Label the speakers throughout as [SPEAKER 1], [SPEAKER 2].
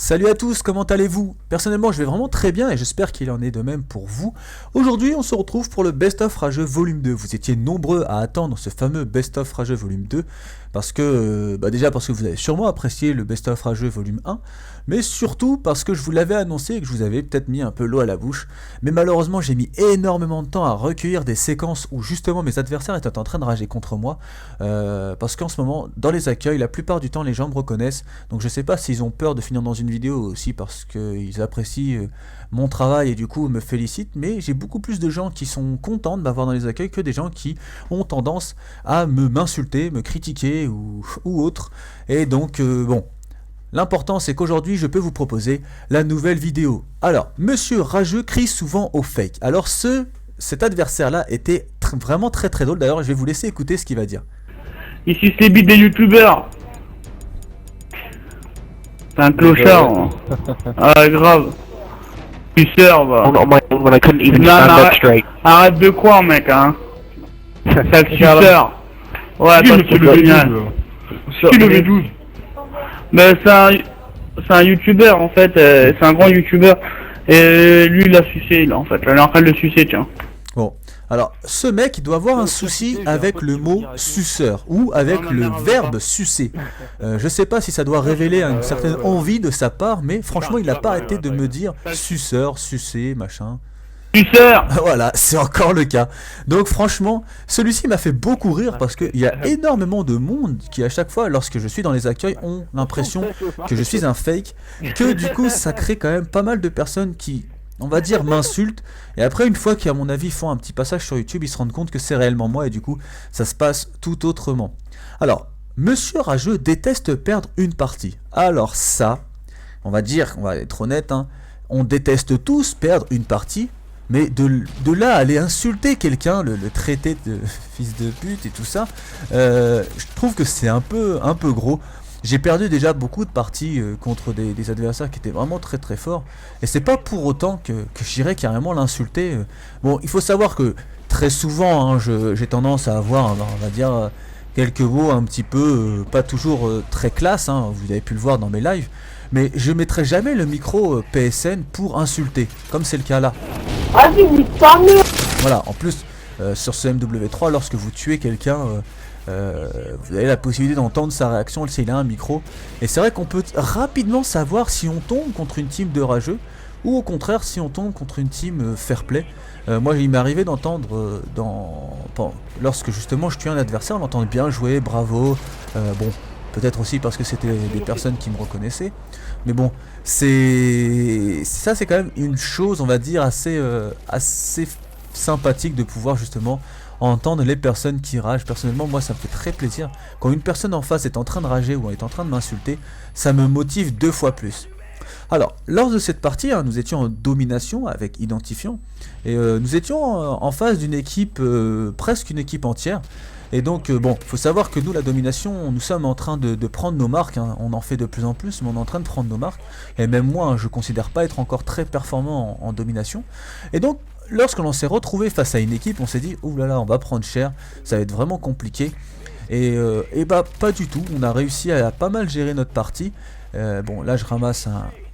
[SPEAKER 1] Salut à tous, comment allez-vous? Personnellement, je vais vraiment très bien et j'espère qu'il en est de même pour vous. Aujourd'hui, on se retrouve pour le Best of Rageux Volume 2. Vous étiez nombreux à attendre ce fameux Best of Rageux Volume 2 parce que, déjà parce que vous avez sûrement apprécié le Best of Rageux Volume 1, mais surtout parce que je vous l'avais annoncé et que je vous avais peut-être mis un peu l'eau à la bouche. Mais malheureusement, j'ai mis énormément de temps à recueillir des séquences où justement mes adversaires étaient en train de rager contre moi. Parce qu'en ce moment, dans les accueils, la plupart du temps, les gens me reconnaissent. Donc je sais pas s'ils ont peur de finir dans une vidéo aussi parce qu'ils apprécient mon travail et du coup me félicitent. Mais j'ai beaucoup plus de gens qui sont contents de m'avoir dans les accueils que des gens qui ont tendance à m'insulter, me critiquer ou autre. Et donc, bon. L'important c'est qu'aujourd'hui je peux vous proposer la nouvelle vidéo. Alors, Monsieur Rageux crie souvent au fake. Alors cet adversaire là était vraiment très drôle. D'ailleurs je vais vous laisser écouter ce qu'il va dire.
[SPEAKER 2] Ici c'est bite des youtubeurs. C'est un clochard. Hein. Ah grave. Tu sers va.
[SPEAKER 3] When I couldn't even stand up straight.
[SPEAKER 2] Arrête de quoi mec hein. Sale suceur. Ouais, parce que le génial. Qui le V12? Mais c'est un youtubeur en fait, c'est un grand youtubeur. Et lui il a sucé là en fait, il est en train de le sucer tiens.
[SPEAKER 1] Bon, alors ce mec il doit avoir un souci avec le mot suceur ou avec le verbe sucer. Je sais pas si ça doit révéler une certaine envie de sa part, mais franchement il n'a pas arrêté de me dire suceur, sucer, machin.
[SPEAKER 2] Suceur.
[SPEAKER 1] Voilà, c'est encore le cas. Donc franchement, celui-ci m'a fait beaucoup rire parce qu'il y a énormément de monde qui à chaque fois, lorsque je suis dans les accueils, ont l'impression que je suis un fake, que du coup ça crée quand même pas mal de personnes qui, on va dire, m'insultent, et après une fois qu'à mon avis font un petit passage sur YouTube, ils se rendent compte que c'est réellement moi et du coup ça se passe tout autrement. Alors, Monsieur Rageux déteste perdre une partie. Alors ça, on va être honnête, hein, on déteste tous perdre une partie. Mais de là à aller insulter quelqu'un, le traiter de fils de pute et tout ça, je trouve que c'est un peu gros. J'ai perdu déjà beaucoup de parties contre des adversaires qui étaient vraiment très forts. Et c'est pas pour autant que j'irais carrément l'insulter. Bon, il faut savoir que très souvent, hein, j'ai tendance à avoir, on va dire, quelques mots un petit peu, pas toujours très classe, hein, vous avez pu le voir dans mes lives. Mais je mettrai jamais le micro PSN pour insulter, comme c'est le cas là. Voilà, en plus, sur ce MW3, lorsque vous tuez quelqu'un, vous avez la possibilité d'entendre sa réaction s'il a un micro. Et c'est vrai qu'on peut rapidement savoir si on tombe contre une team de rageux, ou au contraire si on tombe contre une team fair play. Moi il m'est arrivé d'entendre, lorsque justement je tue un adversaire, on entend bien jouer, bravo, bon... Peut-être aussi parce que c'était des personnes qui me reconnaissaient. Mais bon, c'est quand même une chose, on va dire, assez sympathique de pouvoir justement entendre les personnes qui ragent. Personnellement, moi, ça me fait très plaisir. Quand une personne en face est en train de rager ou est en train de m'insulter, ça me motive 2 fois plus. Alors, lors de cette partie, hein, nous étions en domination avec Identifiant. Et nous étions en face d'une équipe, presque une équipe entière. Et donc, bon, faut savoir que nous, la domination, nous sommes en train de prendre nos marques, hein. On en fait de plus en plus, mais on est en train de prendre nos marques. Et même moi, hein, je considère pas être encore très performant en domination. Et donc, lorsque l'on s'est retrouvé face à une équipe, on s'est dit, ouh là là, on va prendre cher, ça va être vraiment compliqué. Et bah, pas du tout, on a réussi à pas mal gérer notre partie. Bon, là, je ramasse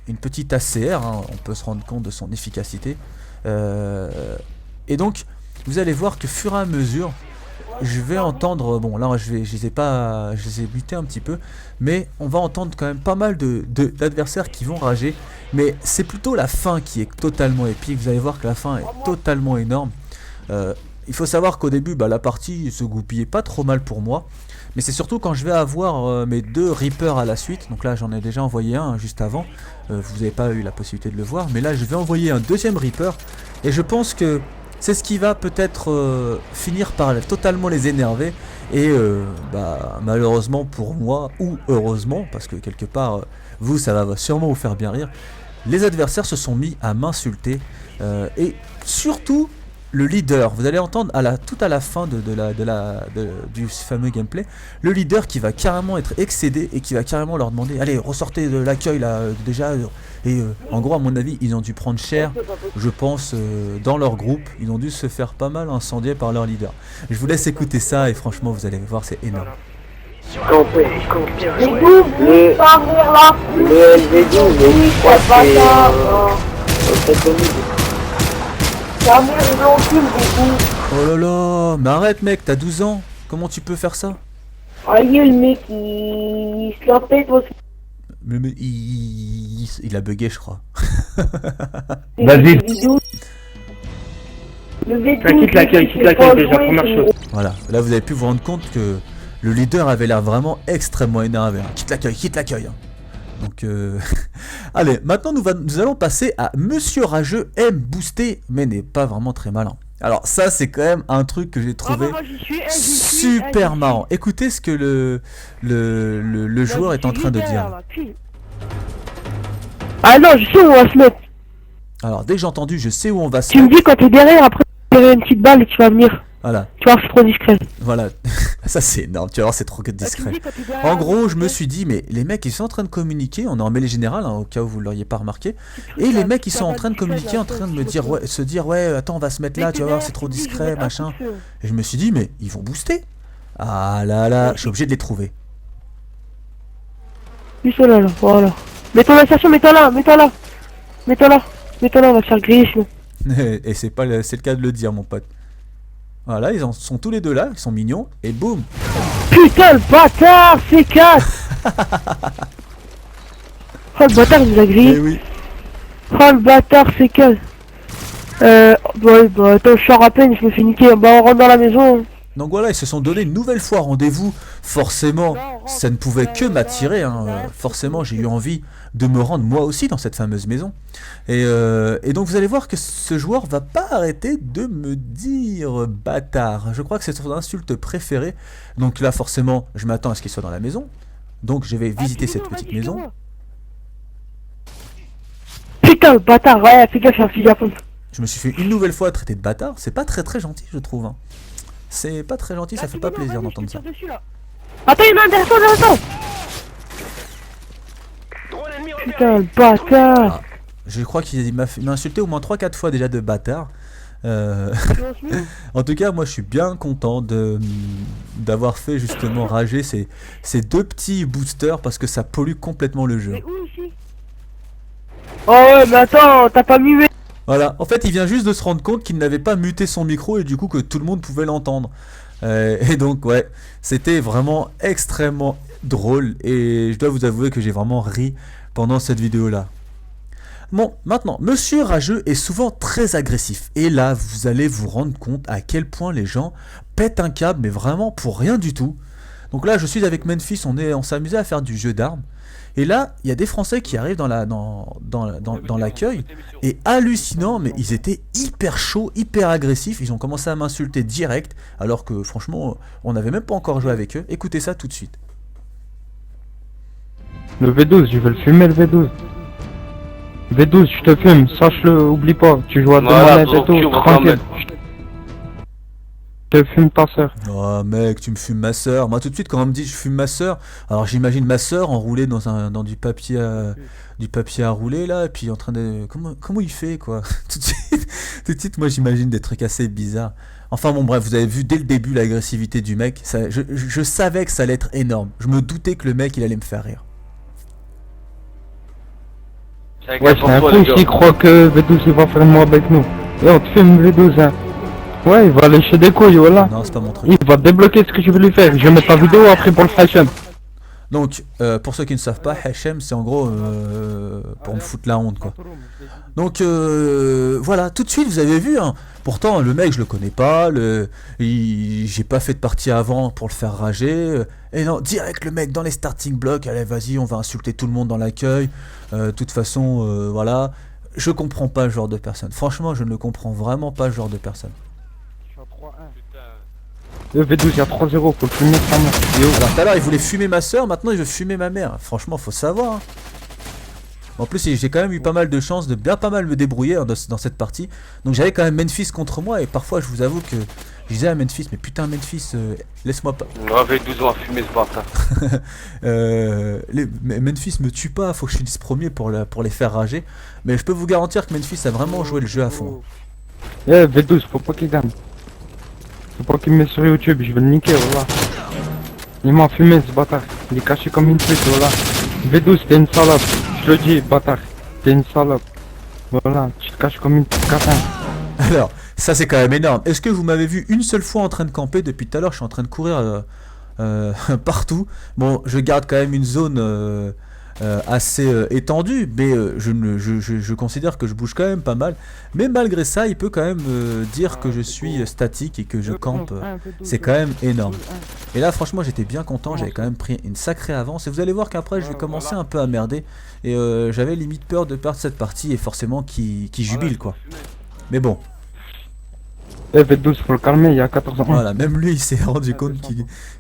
[SPEAKER 1] une petite ACR, hein, on peut se rendre compte de son efficacité. Et donc, vous allez voir que fur et à mesure, je vais entendre, bon là je les ai butés un petit peu, mais on va entendre quand même pas mal d'adversaires qui vont rager, mais c'est plutôt la fin qui est totalement épique. Vous allez voir que la fin est totalement énorme. Il faut savoir qu'au début, la partie se goupillait pas trop mal pour moi, mais c'est surtout quand je vais avoir mes 2 Reapers à la suite, donc là j'en ai déjà envoyé un juste avant, vous n'avez pas eu la possibilité de le voir, mais là je vais envoyer un 2e Reaper, et je pense que c'est ce qui va peut-être finir par totalement les énerver. Et malheureusement pour moi, ou heureusement, parce que quelque part, vous, ça va sûrement vous faire bien rire, les adversaires se sont mis à m'insulter. Et surtout, le leader, vous allez entendre tout à la fin du fameux gameplay, le leader qui va carrément être excédé et qui va carrément leur demander, allez, ressortez de l'accueil là, déjà... Et en gros, à mon avis, ils ont dû prendre cher, je pense, dans leur groupe. Ils ont dû se faire pas mal incendier par leur leader. Je vous laisse écouter ça et franchement, vous allez voir, c'est énorme.
[SPEAKER 4] Le LV12, mais je crois que
[SPEAKER 1] Oh là là, mais arrête mec, t'as 12 ans. Comment tu peux faire ça?
[SPEAKER 4] aïe, le mec, il se la pète aussi.
[SPEAKER 1] Mais il a bugué, je crois.
[SPEAKER 2] Vas-y.
[SPEAKER 4] Quitte l'accueil,
[SPEAKER 2] déjà, première chose.
[SPEAKER 1] Voilà, là vous avez pu vous rendre compte que le leader avait l'air vraiment extrêmement énervé. Hein. Quitte l'accueil. Hein. Donc, allez, maintenant nous allons passer à Monsieur Rageux aime booster, mais n'est pas vraiment très malin. Alors ça c'est quand même un truc que j'ai trouvé super marrant. Écoutez ce que le joueur est en train de dire.
[SPEAKER 4] Ah non, je sais où on va se mettre.
[SPEAKER 1] Alors dès que j'ai entendu je sais où on va se
[SPEAKER 4] Tu me
[SPEAKER 1] mettre.
[SPEAKER 4] dis quand t'es derrière, après tu une petite balle et tu vas venir.
[SPEAKER 1] Voilà,
[SPEAKER 4] Tu vois, c'est trop discret.
[SPEAKER 1] voilà. Ça c'est énorme, tu vas voir c'est trop discret. En gros, je me suis dit, mais les mecs ils sont en train de communiquer, on est en mêlée générale, hein, au cas où vous l'auriez pas remarqué, et les mecs ils sont en train de communiquer, en train de me dire, ouais, se dire, ouais, attends, on va se mettre là, tu vas voir, c'est trop discret, machin. Et je me suis dit, mais ils vont booster. Ah là là, je suis obligé de les trouver.
[SPEAKER 4] Lui, là, voilà. Mets-toi la station, mets-toi là, on va se faire griller sinon.
[SPEAKER 1] Et c'est le cas de le dire, mon pote. Voilà, ils en sont tous les deux là, ils sont mignons, et boum.
[SPEAKER 4] Putain, le bâtard, c'est 4. Oh, le bâtard, il nous a
[SPEAKER 1] Et
[SPEAKER 4] grillé.
[SPEAKER 1] oui.
[SPEAKER 4] Oh, le bâtard, c'est 4. Bah, attends, je sors à peine, je me fais niquer. Bah, on rentre dans la maison.
[SPEAKER 1] Donc voilà, ils se sont donné une nouvelle fois rendez-vous. Forcément, ça ne pouvait que m'attirer. Hein. Forcément, j'ai eu envie de me rendre moi aussi dans cette fameuse maison. Et donc vous allez voir que ce joueur va pas arrêter de me dire bâtard. Je crois que c'est son insulte préférée. Donc là, forcément, je m'attends à ce qu'il soit dans la maison. Donc je vais visiter cette petite maison.
[SPEAKER 4] Putain, le bâtard, ouais, fais gaffe, fais gaffe.
[SPEAKER 1] Je me suis fait une nouvelle fois traiter de bâtard. C'est pas très gentil, je trouve. Hein. C'est pas très gentil, ça fait pas plaisir d'entendre ça.
[SPEAKER 4] Attends, il y en a un derrière toi. Putain, le bâtard.
[SPEAKER 1] Ah, je crois qu'il m'a insulté au moins 3-4 fois déjà de bâtard. En tout cas, moi je suis bien content d'avoir fait justement rager ces deux petits boosters parce que ça pollue complètement le jeu.
[SPEAKER 4] Oh ouais, mais attends, t'as pas mué.
[SPEAKER 1] Voilà, en fait il vient juste de se rendre compte qu'il n'avait pas muté son micro et du coup que tout le monde pouvait l'entendre. Et donc ouais, c'était vraiment extrêmement drôle et je dois vous avouer que j'ai vraiment ri pendant cette vidéo là. Bon, maintenant, Monsieur Rageux est souvent très agressif et là vous allez vous rendre compte à quel point les gens pètent un câble mais vraiment pour rien du tout. Donc là je suis avec Memphis, on s'amusait à faire du jeu d'armes. Et là, il y a des Français qui arrivent dans l'accueil, et hallucinant, mais ils étaient hyper chauds, hyper agressifs, ils ont commencé à m'insulter direct, alors que franchement, on n'avait même pas encore joué avec eux. Écoutez ça tout de suite.
[SPEAKER 5] Le V12, je veux le fumer le V12. V12, je te fume, sache-le, oublie pas, tu joues à deux manettes et tout, tranquille. Je te fume ta soeur.
[SPEAKER 1] Oh mec, tu me fumes ma soeur. Moi tout de suite quand on me dit je fume ma soeur, alors j'imagine ma soeur enroulée dans du papier à rouler là, et puis en train de comment il fait quoi. Tout de suite moi j'imagine des trucs assez bizarres. Enfin bon bref, vous avez vu dès le début l'agressivité du mec, je savais que ça allait être énorme. Je me doutais que le mec il allait me faire rire.
[SPEAKER 5] Ouais, c'est un con qui croit que V12 il va faire moi avec nous. Et on te fume V12 hein. Ouais, il va lécher des couilles, voilà.
[SPEAKER 1] Non, c'est pas mon truc.
[SPEAKER 5] Il va débloquer ce que tu veux lui faire. Je vais mettre ta vidéo après pour le fashion.
[SPEAKER 1] Donc, pour ceux qui ne savent pas, Hachem, c'est en gros pour me foutre la honte, quoi. Donc, voilà, tout de suite, vous avez vu, hein. Pourtant, le mec, je le connais pas, j'ai pas fait de partie avant pour le faire rager. Et non, direct, le mec dans les starting blocks, allez, vas-y, on va insulter tout le monde dans l'accueil. De toute façon, voilà. Je comprends pas ce genre de personne. Franchement, je ne le comprends vraiment pas ce genre de personne.
[SPEAKER 5] Le V12, il y a 3-0, faut le fumer sa mère.
[SPEAKER 1] Alors tout à l'heure il voulait fumer ma soeur, maintenant il veut fumer ma mère. Franchement faut savoir. Hein. En plus j'ai quand même eu pas mal de chance de bien pas mal me débrouiller hein, dans cette partie. Donc j'avais quand même Memphis contre moi et parfois je vous avoue que je disais à Memphis mais putain Memphis laisse-moi pas.
[SPEAKER 3] Ouais, V12 on va fumer ce bâtard.
[SPEAKER 1] Memphis me tue pas, faut que je finisse premier pour les faire rager. Mais je peux vous garantir que Memphis a vraiment joué le jeu à fond.
[SPEAKER 5] V12, faut pas qu'il gagne. Faut pas qu'il me mette sur YouTube, je vais le niquer, voilà. Il m'a fumé ce bâtard. Il est caché comme une pute, voilà. V12, t'es une salope. Je le dis, bâtard. T'es une salope. Voilà, tu te caches comme une catin.
[SPEAKER 1] Alors, ça c'est quand même énorme. Est-ce que vous m'avez vu une seule fois en train de camper? Depuis tout à l'heure, je suis en train de courir partout. Bon, je garde quand même une zone assez étendue, mais je considère que je bouge quand même pas mal. Mais malgré ça, il peut quand même dire que je suis statique et que je campe. C'est quand même énorme. Et là, franchement, j'étais bien content. J'avais quand même pris une sacrée avance. Et vous allez voir qu'après, je vais commencer un peu à merder. Et j'avais limite peur de perdre cette partie et forcément qui jubile, quoi. Mais bon.
[SPEAKER 5] Eh, V12, faut le calmer, il y a 14 ans.
[SPEAKER 1] Voilà, même lui, il s'est rendu compte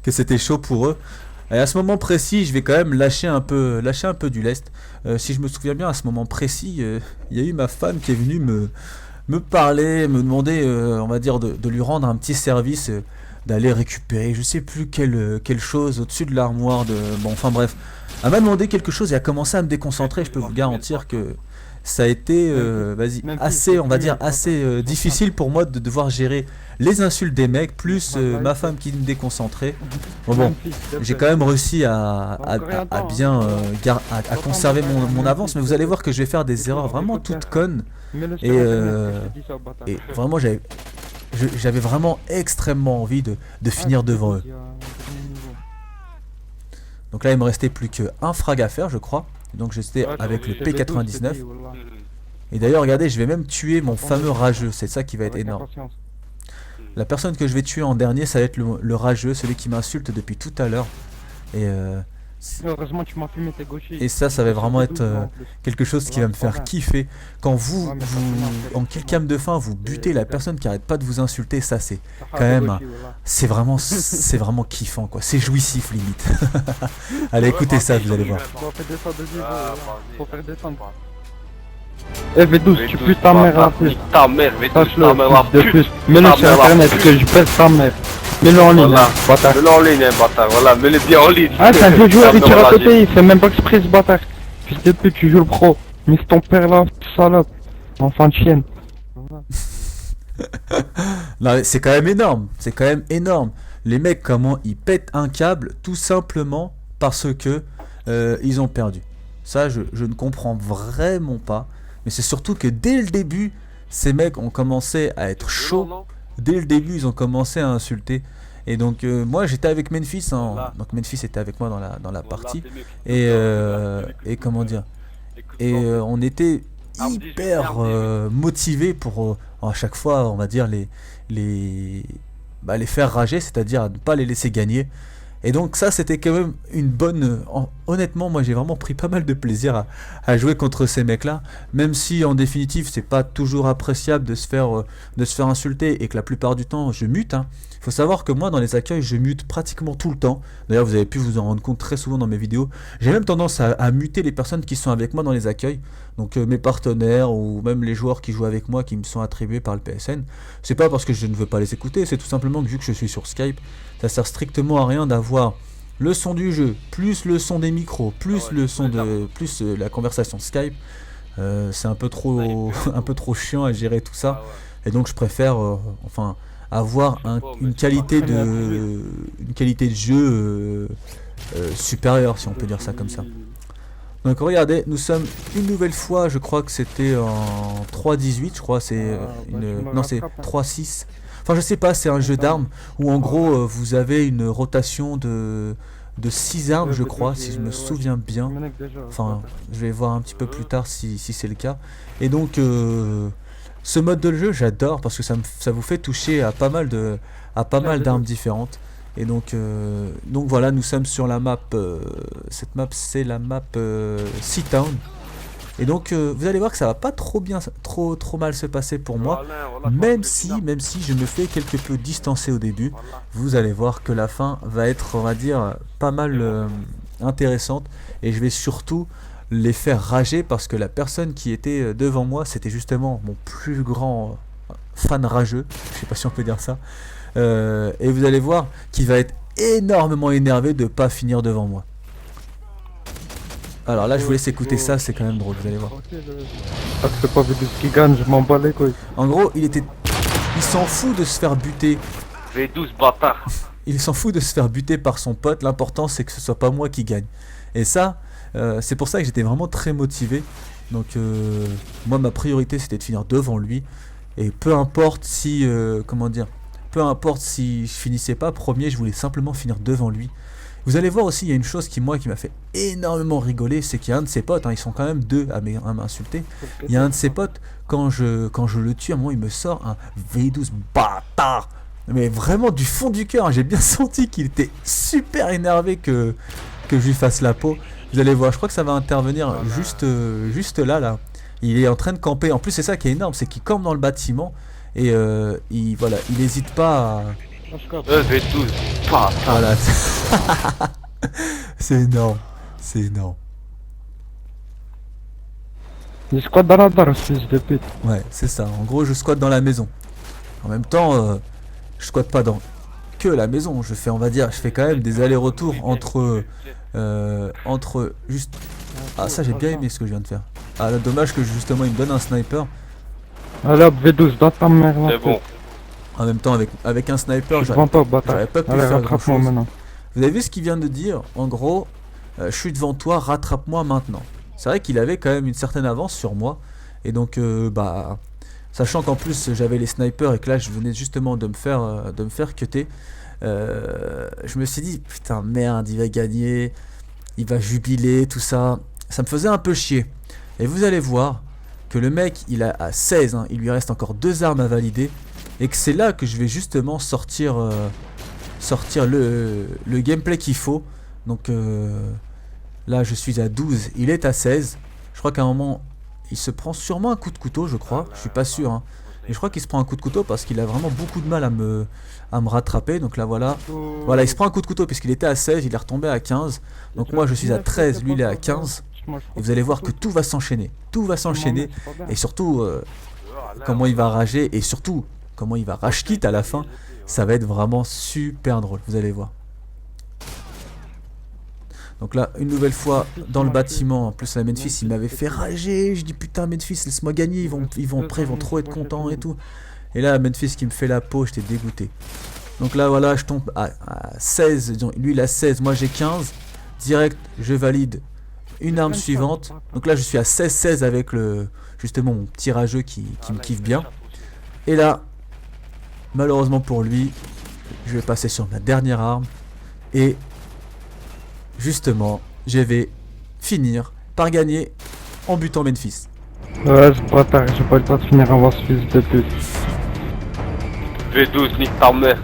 [SPEAKER 1] que c'était chaud pour eux. Et à ce moment précis, je vais quand même lâcher un peu du lest. Si je me souviens bien, à ce moment précis, il y a eu ma femme qui est venue me parler, me demander, on va dire, de lui rendre un petit service, d'aller récupérer, je sais plus quelle chose au-dessus de l'armoire. Bon, enfin bref, elle m'a demandé quelque chose et a commencé à me déconcentrer. Je peux vous garantir que ça a été assez, on va dire, assez difficile pour moi de devoir gérer les insultes des mecs, plus ma femme qui me déconcentrait. Bon, j'ai quand même réussi à bien à conserver mon avance, mais vous allez voir que je vais faire des erreurs vraiment toutes connes. Et vraiment, j'avais vraiment extrêmement envie de finir devant eux. Donc là, il me restait plus qu'un frag à faire, je crois. Donc j'étais avec le P99. Et d'ailleurs, regardez, je vais même tuer mon fameux rageux. C'est ça qui va être énorme. La personne que je vais tuer en dernier, ça va être le rageux, celui qui m'insulte depuis tout à l'heure. Et
[SPEAKER 5] heureusement, tu m'as fumé tes gauchers.
[SPEAKER 1] et ça va vraiment être quelque chose qui va me faire kiffer. Quand vous en kill cam de fin, vous butez la personne qui arrête pas de vous insulter, ça c'est quand même, c'est vraiment kiffant, quoi. C'est jouissif limite. Allez, écoutez ça, vous allez voir.
[SPEAKER 5] Faut faire descendre. Eh, V12, tu pues ta mère, la plus.
[SPEAKER 3] Ta mère, V12, ta
[SPEAKER 5] Sache-le,
[SPEAKER 3] mère, la
[SPEAKER 5] de plus. Mets-le sur internet, que je pèse ta mère. Mets-le en ligne,
[SPEAKER 3] Voilà.
[SPEAKER 5] bâtard.
[SPEAKER 3] Mets-le en ligne, hein, bâtard, voilà, mets-le bien en ligne.
[SPEAKER 5] Ah, c'est un jeu joueur, il tire à
[SPEAKER 3] la
[SPEAKER 5] côté, il fait même pas exprès ce bâtard. Fils de pute, tu joues le pro. Mais c'est ton père là, salope. Enfant de chienne.
[SPEAKER 1] Non, mais c'est quand même énorme. C'est quand même énorme. Les mecs, comment ils pètent un câble tout simplement parce que ils ont perdu. Ça, je ne comprends vraiment pas. Mais c'est surtout que dès le début, ces mecs ont commencé à être chauds. Dès le début, ils ont commencé à insulter. Et donc, moi, j'étais avec Memphis. Donc, Memphis était avec moi dans la partie. Et comment dire. Et on était hyper motivés pour à chaque fois, on va dire, les faire rager, c'est-à-dire à ne pas les laisser gagner. Et donc ça, c'était quand même une bonne... honnêtement, moi j'ai vraiment pris pas mal de plaisir à jouer contre ces mecs-là, même si en définitive c'est pas toujours appréciable de se faire insulter et que la plupart du temps je mute. Il faut savoir que moi dans les accueils je mute pratiquement tout le temps. D'ailleurs vous avez pu vous en rendre compte très souvent dans mes vidéos. J'ai même tendance à muter les personnes qui sont avec moi dans les accueils. Donc mes partenaires ou même les joueurs qui jouent avec moi qui me sont attribués par le PSN. C'est pas parce que je ne veux pas les écouter, c'est tout simplement que vu que je suis sur Skype, ça sert strictement à rien d'avoir le son du jeu, plus le son des micros, plus le son plus la conversation Skype. C'est un peu trop chiant à gérer tout ça. Et donc je préfère avoir une qualité de jeu supérieure, si on peut dire ça comme ça. Donc regardez, nous sommes une nouvelle fois, je crois que c'était en 3.18, je crois, c'est non, c'est 3.6. Enfin je sais pas, c'est un jeu d'armes où en gros vous avez une rotation de 6 armes, je crois, si je me souviens bien. Enfin, je vais voir un petit peu plus tard si c'est le cas. Et donc ce mode de jeu, j'adore parce que ça vous fait toucher à pas mal d'armes différentes. Et donc voilà, nous sommes sur la map, cette map c'est la map Seatown. Et donc vous allez voir que ça va pas trop mal se passer pour moi, même si je me fais quelque peu distancer au début. Vous allez voir que la fin va être, on va dire, pas mal intéressante, et je vais surtout les faire rager parce que la personne qui était devant moi, c'était justement mon plus grand fan rageux, je sais pas si on peut dire ça. Et vous allez voir qu'il va être énormément énervé de pas finir devant moi. Alors là je vous laisse écouter ça, c'est quand même drôle, vous allez voir.
[SPEAKER 5] Ah, c'est pas V12 qui gagne, je m'en bats les couilles.
[SPEAKER 1] En gros il s'en fout de se faire buter.
[SPEAKER 3] V12 bâtard.
[SPEAKER 1] il s'en fout de se faire buter par son pote, l'important c'est que ce soit pas moi qui gagne. Et ça, c'est pour ça que j'étais vraiment très motivé. Donc moi ma priorité c'était de finir devant lui. Et peu importe si, comment dire, peu importe si je finissais pas premier, je voulais simplement finir devant lui. Vous allez voir aussi, il y a une chose qui m'a fait énormément rigoler, c'est qu'il y a un de ses potes, hein, ils sont quand même deux à m'insulter. Il y a un de ses potes, quand je le tue, à un moment il me sort un V12 bâtard. Mais vraiment du fond du cœur, hein, j'ai bien senti qu'il était super énervé que je lui fasse la peau. Vous allez voir, je crois que ça va intervenir juste là. Il est en train de camper. En plus, c'est ça qui est énorme, c'est qu'il campe dans le bâtiment et il hésite pas à...
[SPEAKER 3] V12.
[SPEAKER 1] Voilà. C'est énorme. C'est énorme.
[SPEAKER 5] Il squatte dans la barre, fils de pute.
[SPEAKER 1] Ouais, c'est ça. En gros, je squatte dans la maison. En même temps, je squatte pas dans que la maison. Je fais quand même des allers-retours entre juste... Ah, ça, j'ai bien aimé ce que je viens de faire. Ah, là, dommage que justement, il me donne un sniper.
[SPEAKER 5] Allez hop, V12, dans ta mère.
[SPEAKER 3] C'est bon.
[SPEAKER 1] En même temps, avec un sniper,
[SPEAKER 5] Je prends pas, bâtard.
[SPEAKER 1] j'aurais pas pu
[SPEAKER 5] Allez,
[SPEAKER 1] faire grand
[SPEAKER 5] rattrape-moi
[SPEAKER 1] chose.
[SPEAKER 5] maintenant.
[SPEAKER 1] Vous avez vu ce qu'il vient de dire? En gros, je suis devant toi, rattrape-moi maintenant. C'est vrai qu'il avait quand même une certaine avance sur moi. Et donc, sachant qu'en plus j'avais les snipers et que là je venais justement de me faire cutter, je me suis dit, putain merde, il va gagner, il va jubiler, tout ça. Ça me faisait un peu chier. Et vous allez voir que le mec, il a à 16, hein, il lui reste encore 2 armes à valider. Et que c'est là que je vais justement sortir le gameplay qu'il faut. Donc là je suis à 12, il est à 16. Je crois qu'à un moment il se prend sûrement un coup de couteau, je crois. Je suis pas sûr, hein. Mais je crois qu'il se prend un coup de couteau parce qu'il a vraiment beaucoup de mal à me rattraper. Donc là voilà. Voilà, il se prend un coup de couteau puisqu'il était à 16, il est retombé à 15. Donc moi je suis à 13, lui il est à 15. Et vous allez voir que tout va s'enchaîner. Tout va s'enchaîner. Et surtout comment il va rager. Et surtout comment il va rage quit à la fin. Ça va être vraiment super drôle. Vous allez voir. Donc là, une nouvelle fois, dans le bâtiment, en plus la Memphis, il m'avait fait rager. Je dis putain Memphis, laisse-moi gagner, ils vont trop être contents et tout. Et là, Memphis qui me fait la peau, j'étais dégoûté. Donc là, voilà, je tombe à 16, lui il a 16, moi j'ai 15. Direct, je valide une arme suivante. Donc là, je suis à 16-16 avec justement mon petit rageux qui me kiffe bien. Et là, malheureusement pour lui, je vais passer sur ma dernière arme. Et... justement, je vais finir par gagner en butant Memphis.
[SPEAKER 5] Ouais, c'est pas tard, j'ai pas le temps de finir avant ce fils de pute.
[SPEAKER 3] V12, nique ta mère.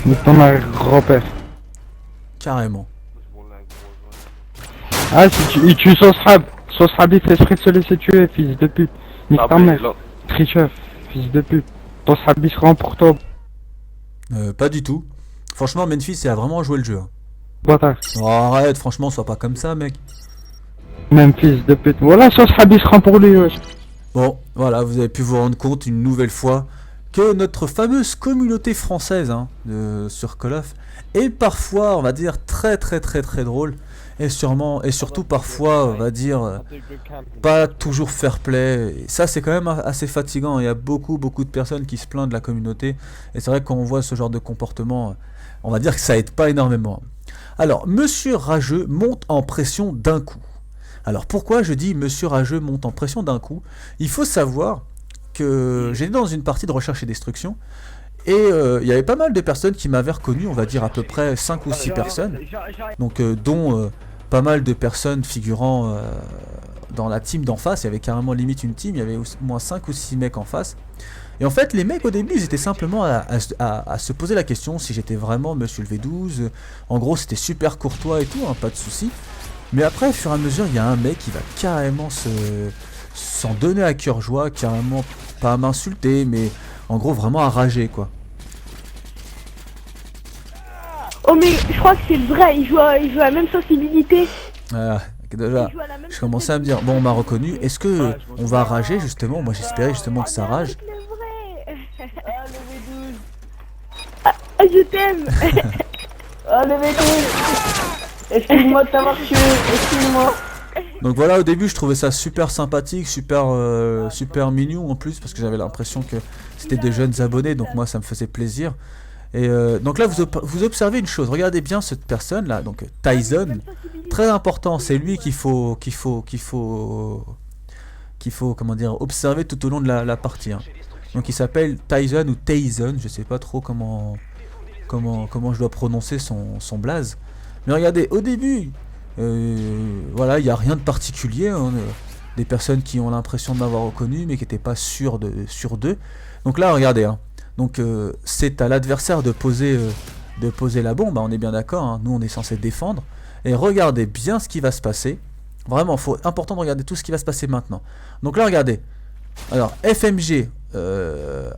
[SPEAKER 5] Nique ton grand-père.
[SPEAKER 1] Carrément.
[SPEAKER 5] Ah, si il tue Soshab. Soshab il fait exprès de se laisser tuer, fils de pute. Nique ta mère. Tricheur, fils de pute. Soshab il se rend pour toi.
[SPEAKER 1] Pas du tout. Franchement, Memphis, il a vraiment joué le jeu. Hein.
[SPEAKER 5] Bâtard.
[SPEAKER 1] Oh, arrête, franchement, sois pas comme ça, mec.
[SPEAKER 5] Même fils de pute. Voilà, Soshab il se rend pour lui, wesh.
[SPEAKER 1] Bon, voilà, vous avez pu vous rendre compte une nouvelle fois que notre fameuse communauté française sur Call of est parfois, on va dire, très drôle. Et surtout parfois, on va dire, pas toujours fair play. Et ça, c'est quand même assez fatigant. Il y a beaucoup de personnes qui se plaignent de la communauté. Et c'est vrai que quand on voit ce genre de comportement, on va dire que ça aide pas énormément. Alors, Monsieur Rageux monte en pression d'un coup. Alors, pourquoi je dis Monsieur Rageux monte en pression d'un coup? Il faut savoir que j'étais dans une partie de recherche et destruction. Et il y avait pas mal de personnes qui m'avaient reconnu, on va dire à peu près 5 ou 6 personnes. Donc, dont... pas mal de personnes figurant dans la team d'en face. Il y avait carrément limite une team, il y avait au moins 5 ou 6 mecs en face. Et en fait, les mecs au début, ils étaient simplement à se poser la question si j'étais vraiment Monsieur le V12. En gros, c'était super courtois et tout, hein, pas de soucis. Mais après, au fur et à mesure, il y a un mec qui va carrément s'en donner à cœur joie, carrément pas à m'insulter, mais en gros vraiment à rager, quoi.
[SPEAKER 6] Oh mais je crois que c'est vrai, il joue à la même sensibilité.
[SPEAKER 1] Déjà, je commençais à me dire, bon, on m'a reconnu, est-ce que on va rager justement? Moi j'espérais justement que ça rage.
[SPEAKER 6] Ah, je t'aime.
[SPEAKER 4] Oh le V12. Excuse-moi de t'avoir tué, excuse-moi.
[SPEAKER 1] Donc voilà, au début je trouvais ça super sympathique, super mignon en plus, parce que j'avais l'impression que c'était des jeunes abonnés, donc moi ça me faisait plaisir. Et donc là, vous observez une chose. Regardez bien cette personne-là, donc Tyson. Très important, c'est lui qu'il faut, comment dire, observer tout au long de la partie. Hein. Donc il s'appelle Tyson ou Tyson, je sais pas trop comment je dois prononcer son blaze. Mais regardez, au début, voilà, il n'y a rien de particulier. Hein, des personnes qui ont l'impression de m'avoir reconnu, mais qui n'étaient pas sûres d'eux. Donc là, regardez. Hein. Donc c'est à l'adversaire de poser la bombe. Hein, on est bien d'accord. Hein, nous, on est censé défendre. Et regardez bien ce qui va se passer. Vraiment, important de regarder tout ce qui va se passer maintenant. Donc là, regardez. Alors, FMG,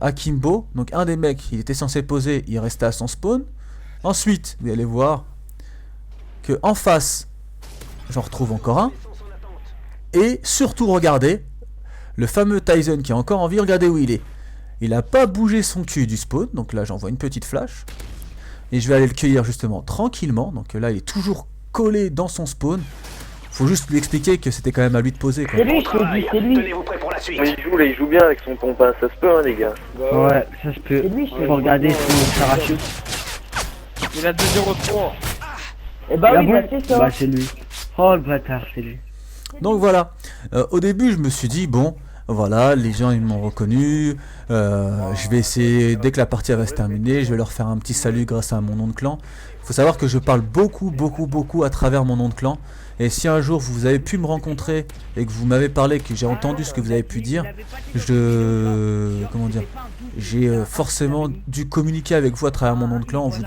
[SPEAKER 1] Akimbo. Donc un des mecs, il était censé poser, il restait à son spawn. Ensuite, vous allez voir que en face, j'en retrouve encore un. Et surtout, regardez, le fameux Tyson qui est encore en vie, regardez où il est. Il n'a pas bougé son cul du spawn, donc là j'envoie une petite flash. Et je vais aller le cueillir justement tranquillement, donc là il est toujours collé dans son spawn. Faut juste lui expliquer que c'était quand même à lui de poser. Quoi.
[SPEAKER 4] C'est lui, je te dis, c'est lui.
[SPEAKER 7] Il joue bien avec son compas, ça se peut hein les gars.
[SPEAKER 2] Ouais, ça se peut.
[SPEAKER 4] C'est lui, je te
[SPEAKER 2] Faut
[SPEAKER 4] dis.
[SPEAKER 2] regarder son parachute.
[SPEAKER 3] Il a 2-0-3.
[SPEAKER 4] Eh bah
[SPEAKER 2] Ah
[SPEAKER 4] oui,
[SPEAKER 2] bon
[SPEAKER 4] bah c'est ça.
[SPEAKER 2] Bah c'est lui. Oh le bâtard, c'est lui.
[SPEAKER 1] Donc voilà, au début je me suis dit, bon, voilà, les gens ils m'ont reconnu, je vais essayer, dès que la partie va se terminer, je vais leur faire un petit salut grâce à mon nom de clan. Il faut savoir que je parle beaucoup à travers mon nom de clan. Et si un jour vous avez pu me rencontrer et que vous m'avez parlé, que j'ai entendu ce que vous avez pu dire, j'ai forcément dû communiquer avec vous à travers mon nom de clan en vous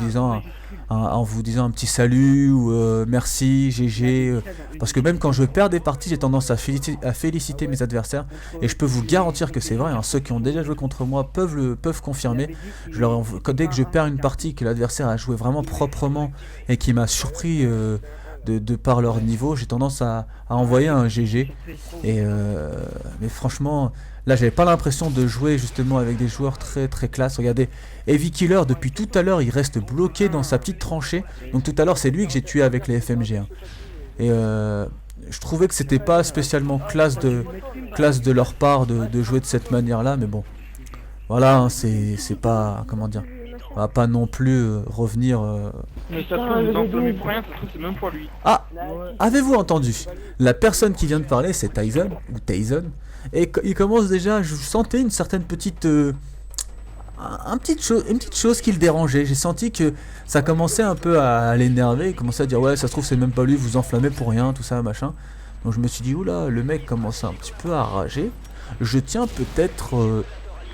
[SPEAKER 1] disant un petit salut ou merci, GG. Parce que même quand je perds des parties, j'ai tendance à féliciter mes adversaires. Et je peux vous garantir que c'est vrai, hein, ceux qui ont déjà joué contre moi peuvent confirmer. Dès que je perds une partie, que l'adversaire a joué vraiment proprement et qui m'a surpris de par leur niveau, j'ai tendance à envoyer un GG. Mais franchement, là j'avais pas l'impression de jouer justement avec des joueurs très classe. Regardez, Heavy Killer depuis tout à l'heure il reste bloqué dans sa petite tranchée. Donc tout à l'heure c'est lui que j'ai tué avec les FMG. Hein. Et je trouvais que c'était pas spécialement classe de leur part de jouer de cette manière là. Mais bon, voilà, hein, c'est pas, comment dire, on va pas non plus revenir...
[SPEAKER 3] Mais ça se trouve, vous enflammez pour rien, ça se trouve, c'est même pas lui.
[SPEAKER 1] Ah, avez-vous entendu? La personne qui vient de parler, c'est Tyson, ou Tyson, et il commence déjà, je sentais une certaine petite... une petite chose qui le dérangeait. J'ai senti que ça commençait un peu à l'énerver, il commençait à dire, ouais, ça se trouve, c'est même pas lui, vous enflammez pour rien, tout ça, machin. Donc je me suis dit, oula, le mec commençait un petit peu à rager. Je tiens peut-être,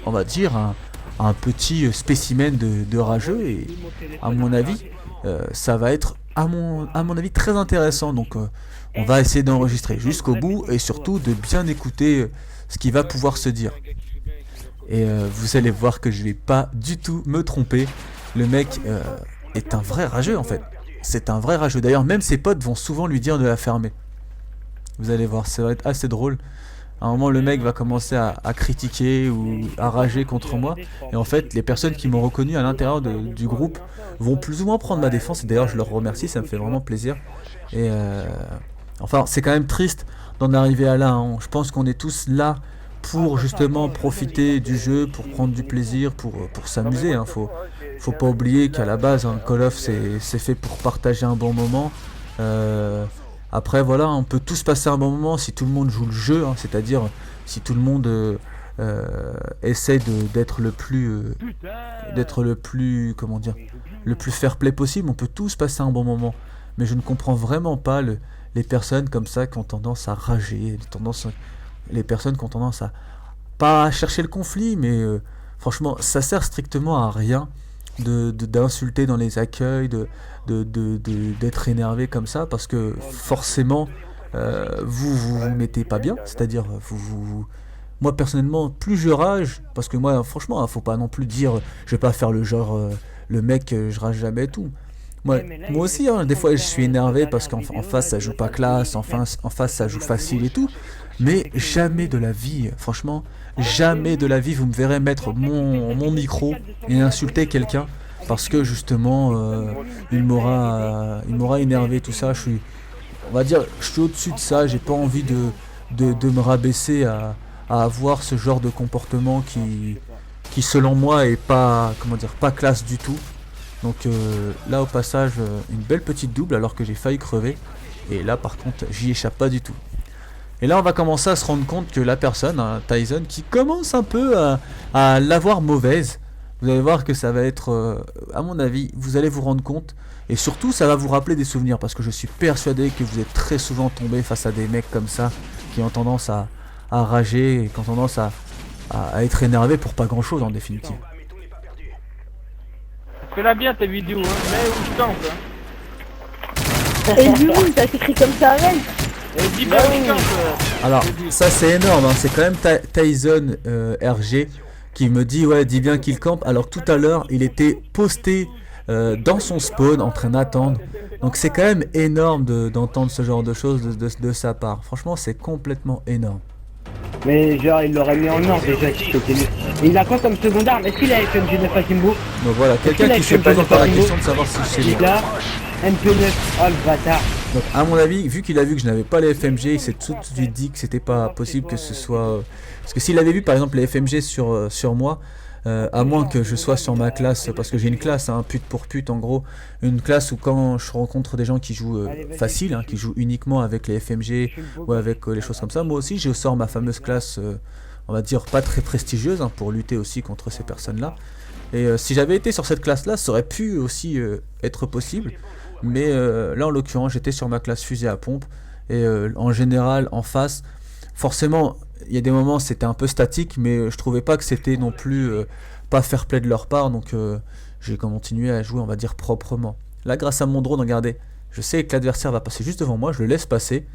[SPEAKER 1] on va dire, un petit spécimen de rageux, et à mon avis... ça va être à mon avis très intéressant, donc on va essayer d'enregistrer jusqu'au bout et surtout de bien écouter ce qui va pouvoir se dire. Et vous allez voir que je vais pas du tout me tromper. Le mec est un vrai rageux en fait. C'est un vrai rageux. D'ailleurs même ses potes vont souvent lui dire de la fermer. Vous allez voir, ça va être assez drôle. À un moment le mec va commencer à critiquer ou à rager contre moi. Et en fait les personnes qui m'ont reconnu à l'intérieur du groupe vont plus ou moins prendre ma défense. Et d'ailleurs je leur remercie, ça me fait vraiment plaisir. Et enfin c'est quand même triste d'en arriver à là. Hein. Je pense qu'on est tous là pour justement profiter du jeu, pour prendre du plaisir, pour s'amuser. Hein. Faut pas oublier qu'à la base hein, Call of c'est fait pour partager un bon moment. Après voilà, on peut tous passer un bon moment si tout le monde joue le jeu, hein, c'est-à-dire si tout le monde essaie d'être le plus comment dire, le plus fair play possible. On peut tous passer un bon moment, mais je ne comprends vraiment pas les personnes comme ça qui ont tendance à rager, les personnes qui ont tendance à pas chercher le conflit, mais franchement ça sert strictement à rien d'insulter dans les accueils, d'être énervé comme ça, parce que forcément vous mettez pas bien, c'est-à-dire moi personnellement plus je rage, parce que moi franchement faut pas non plus dire je vais pas faire le genre le mec je rage jamais et tout. Moi aussi hein, des fois je suis énervé parce qu'en face ça joue pas classe, en face ça joue facile et tout, mais jamais de la vie, franchement jamais de la vie vous me verrez mettre mon micro et insulter quelqu'un parce que justement il m'aura énervé, tout ça. On va dire je suis au-dessus de ça, j'ai pas envie de me rabaisser à avoir ce genre de comportement qui selon moi est pas, comment dire, pas classe du tout. Donc là au passage une belle petite double alors que j'ai failli crever. Et là par contre j'y échappe pas du tout. Et là on va commencer à se rendre compte que la personne, hein, Tyson, qui commence un peu à l'avoir mauvaise. Vous allez voir que ça va être, à mon avis, vous allez vous rendre compte. Et surtout ça va vous rappeler des souvenirs. Parce que je suis persuadé que vous êtes très souvent tombé face à des mecs comme ça. Qui ont tendance à rager et qui ont tendance à être énervés pour pas grand chose en définitive.
[SPEAKER 3] Fais-la bien ta vidéo, hein. Mais où je campe, hein.
[SPEAKER 6] Et du coup, ça s'écrit comme ça, mec.
[SPEAKER 3] Et dis bien où je campe.
[SPEAKER 1] Alors ça c'est énorme, hein. C'est quand même Tyson RG qui me dit ouais dis bien qu'il campe. Alors tout à l'heure il était posté dans son spawn en train d'attendre. Donc c'est quand même énorme d'entendre ce genre de choses de sa part. Franchement c'est complètement énorme.
[SPEAKER 4] Mais genre, il l'aurait mis en or déjà si c'était lui. Et il a quoi comme seconde arme? Est-ce qu'il a FMG 9 à Kimbo?
[SPEAKER 1] Donc voilà, quelqu'un qui se pose encore la question de savoir si c'est lui.
[SPEAKER 4] Il a MP9, oh le bâtard.
[SPEAKER 1] Donc à mon avis, vu qu'il a vu que je n'avais pas les FMG, il s'est tout de suite dit que c'était pas possible que ce soit... Parce que s'il avait vu par exemple les FMG sur moi, à moins que je sois sur ma classe, parce que j'ai une classe, hein, pute pour pute en gros, une classe où quand je rencontre des gens qui jouent facile, hein, qui jouent uniquement avec les FMG ou avec les choses comme ça, moi aussi je sors ma fameuse classe, on va dire pas très prestigieuse, hein, pour lutter aussi contre ces personnes-là. Et si j'avais été sur cette classe-là, ça aurait pu aussi être possible, mais là en l'occurrence j'étais sur ma classe fusil à pompe, et en général en face, forcément... Il y a des moments c'était un peu statique, mais je trouvais pas que c'était non plus pas fair play de leur part, donc j'ai continué à jouer on va dire proprement. Là grâce à mon drone, regardez, je sais que l'adversaire va passer juste devant moi, je le laisse passer,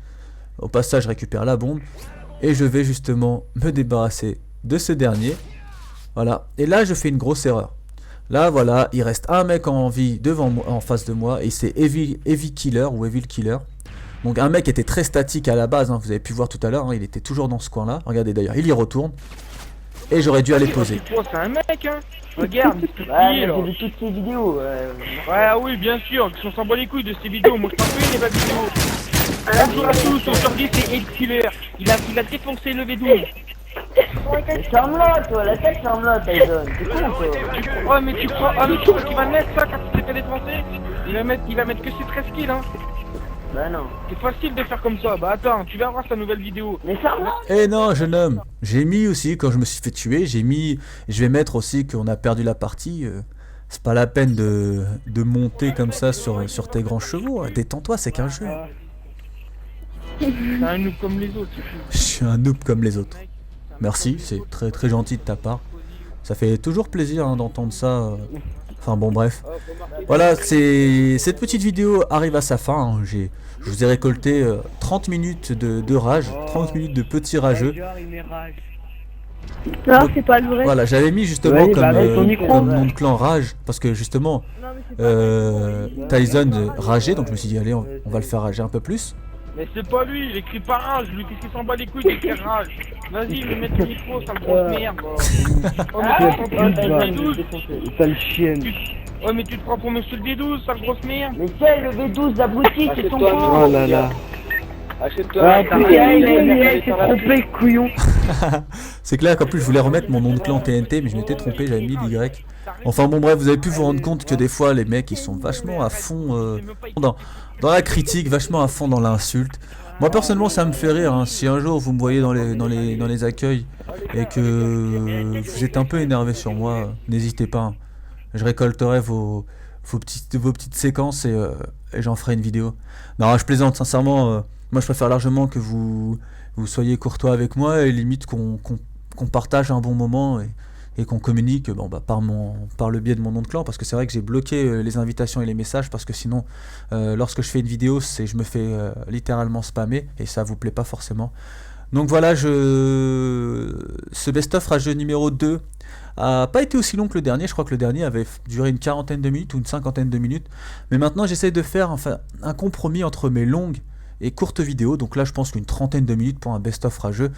[SPEAKER 1] au passage je récupère la bombe, et je vais justement me débarrasser de ce dernier, voilà, et là je fais une grosse erreur. Là voilà, il reste un mec en vie devant moi, en face de moi, et c'est Heavy Killer ou Evil Killer. Donc un mec était très statique à la base, hein, vous avez pu voir tout à l'heure, hein, il était toujours dans ce coin là, regardez d'ailleurs, il y retourne, et j'aurais dû aller poser.
[SPEAKER 3] C'est un mec, hein. Regarde, il se fait
[SPEAKER 4] Ouais,
[SPEAKER 3] plier,
[SPEAKER 4] mais
[SPEAKER 3] là.
[SPEAKER 4] j'ai vu toutes ces vidéos.
[SPEAKER 3] Ouais, oui, bien sûr, on s'en bat les couilles de ces vidéos, moi je t'en fais les bas vidéos. Bonjour à tous, aujourd'hui c'est Ed Killer, il a défoncé le V12.
[SPEAKER 4] Ferme-la, toi, la tête, ferme-la, Tyson. C'est con, toi.
[SPEAKER 3] Oh mais tu crois qu'il va le mettre ça quand il s'est fait défoncer? Il va mettre que ses 13 kills, hein.
[SPEAKER 4] Bah non.
[SPEAKER 3] C'est facile de faire comme ça, bah attends, tu vas voir sa nouvelle vidéo.
[SPEAKER 4] Mais ferme-la.
[SPEAKER 1] Eh non jeune homme, j'ai mis aussi, quand je me suis fait tuer, j'ai mis, je vais mettre aussi qu'on a perdu la partie, c'est pas la peine de monter comme ça sur tes grands chevaux, hein. Détends-toi, c'est qu'un jeu.
[SPEAKER 3] C'est un noob comme les autres, c'est tout.
[SPEAKER 1] Je suis un noob comme les autres. Merci, c'est très très gentil de ta part. Ça fait toujours plaisir, hein, d'entendre ça. Enfin bon bref. Voilà, cette petite vidéo arrive à sa fin, hein. Je vous ai récolté 30 minutes de rage, 30 minutes de petits rageux.
[SPEAKER 6] Non, c'est pas le vrai.
[SPEAKER 1] Voilà, j'avais mis justement
[SPEAKER 4] Ouais, bah, avec ton micro,
[SPEAKER 1] comme
[SPEAKER 4] ouais.
[SPEAKER 1] nom de clan rage, parce que justement
[SPEAKER 6] Non, mais c'est pas
[SPEAKER 1] Tyson rageait, donc je me suis dit allez on va le faire rager un peu plus.
[SPEAKER 3] Mais c'est pas lui, il écrit pas rage, lui qu'est-ce qu'il s'en bat les couilles d'écrire rage. Vas-y, me mets ton micro, sale grosse merde. Oh mais tu te prends pour monsieur le D12.
[SPEAKER 4] Sale chienne.
[SPEAKER 3] Oh mais tu te prends pour monsieur le D12, sale grosse merde.
[SPEAKER 4] Mais tiens, le V12 d'abruti, c'est ton
[SPEAKER 7] Achète-toi,
[SPEAKER 4] con.
[SPEAKER 7] Oh
[SPEAKER 4] là là.
[SPEAKER 7] Achète-toi.
[SPEAKER 4] Ah putain, il s'est trompé, couillon.
[SPEAKER 1] C'est clair qu'en plus je voulais remettre mon nom de clan TNT, mais je m'étais trompé, j'avais mis l'Y. Enfin bon bref, vous avez pu vous rendre compte que des fois les mecs ils sont vachement à fond dans la critique, vachement à fond dans l'insulte. Moi personnellement ça me fait rire, hein. Si un jour vous me voyez dans les accueils et que vous êtes un peu énervé sur moi, n'hésitez pas, hein. Je récolterai vos petites séquences et j'en ferai une vidéo. Non, je plaisante sincèrement, moi je préfère largement que vous soyez courtois avec moi et limite qu'on partage un bon moment et qu'on communique par le biais de mon nom de clan, parce que c'est vrai que j'ai bloqué les invitations et les messages, parce que sinon lorsque je fais une vidéo je me fais littéralement spammer et ça vous plaît pas forcément. Donc voilà, ce best-of rageux numéro 2 a pas été aussi long que le dernier. Je crois que le dernier avait duré une 40aine de minutes ou une 50aine de minutes, mais maintenant j'essaie de faire un compromis entre mes longues et courtes vidéos. Donc là je pense qu'une 30aine de minutes pour un best-of rageux,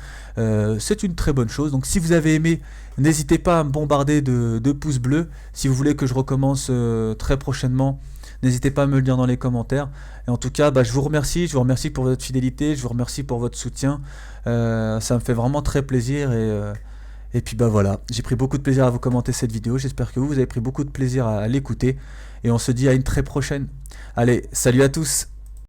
[SPEAKER 1] c'est une très bonne chose. Donc si vous avez aimé, n'hésitez pas à me bombarder de pouces bleus. Si vous voulez que je recommence très prochainement, n'hésitez pas à me le dire dans les commentaires. Et en tout cas, je vous remercie pour votre fidélité, je vous remercie pour votre soutien. Ça me fait vraiment très plaisir Et puis bah voilà, j'ai pris beaucoup de plaisir à vous commenter cette vidéo, j'espère que vous avez pris beaucoup de plaisir à l'écouter, et on se dit à une très prochaine. Allez, salut à tous!